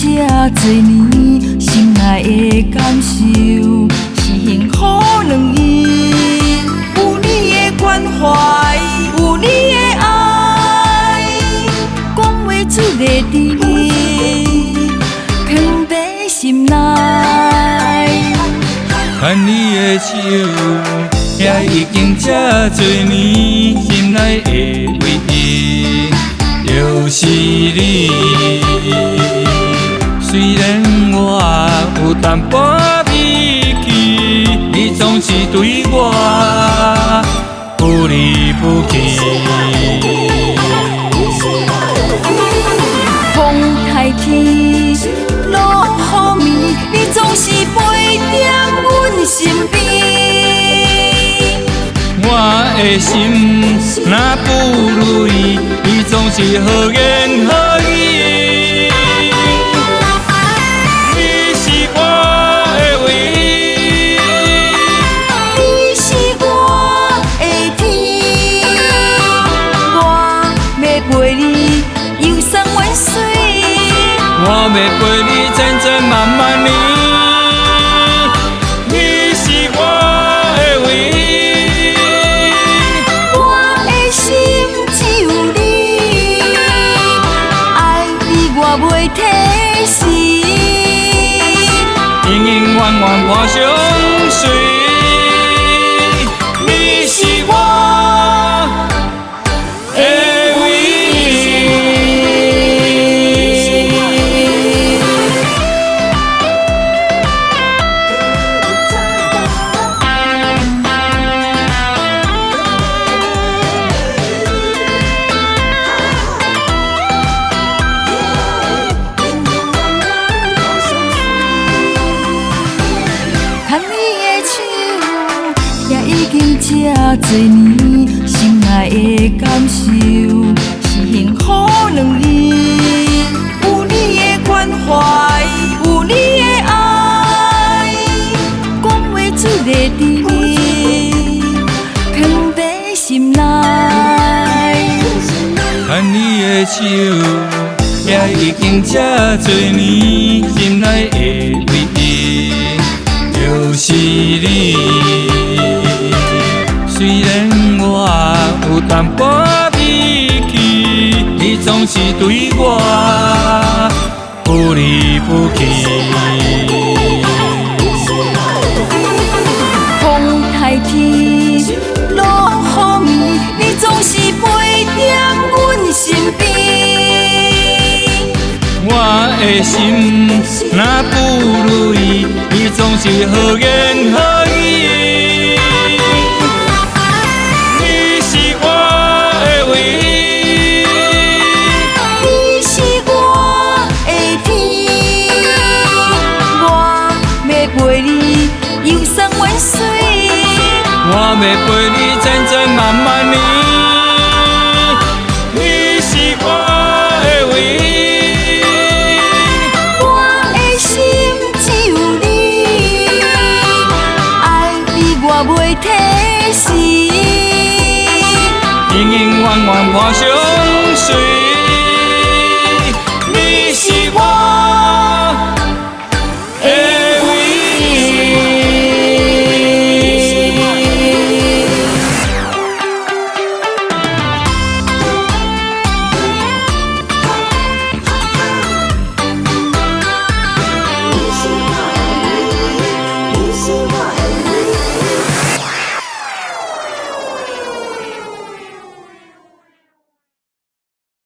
这多年，心内的感受是幸福两意。有你的关怀，有你的爱，讲袂出的甜蜜，藏在心内。牵你的手，也已经这多年，心内的唯一就是你。虽然我有淡薄脾气，你总是对我不离不弃。风太天，落雨暝，你总是陪在阮身边。我的心若不如意，你总是好言好语。你是我的唯一，你是我的天，我要陪你游山玩水，我要陪你真真慢慢你。你是我的唯一，我的心只有你，爱你我袂体死，永永远远我相随。你是我的唯一。牵你的手，也已经这多年，心内的感受是幸福两意。有你的关怀，有你的爱，讲袂出的甜蜜，藏在心内。牵你的手，也已经这多年，心内的唯一就是你。虽然我有淡薄脾气，你总是对我不离不弃。风太天，落雨暝，你总是陪在阮身边。我的心若不如意，你总是好言好语。你是我的唯一，你是我的天，我要陪你游山玩水，我要陪你真真慢慢你。你是我的唯一，我的心只有你，爱你我袂体死，永永远远我相随。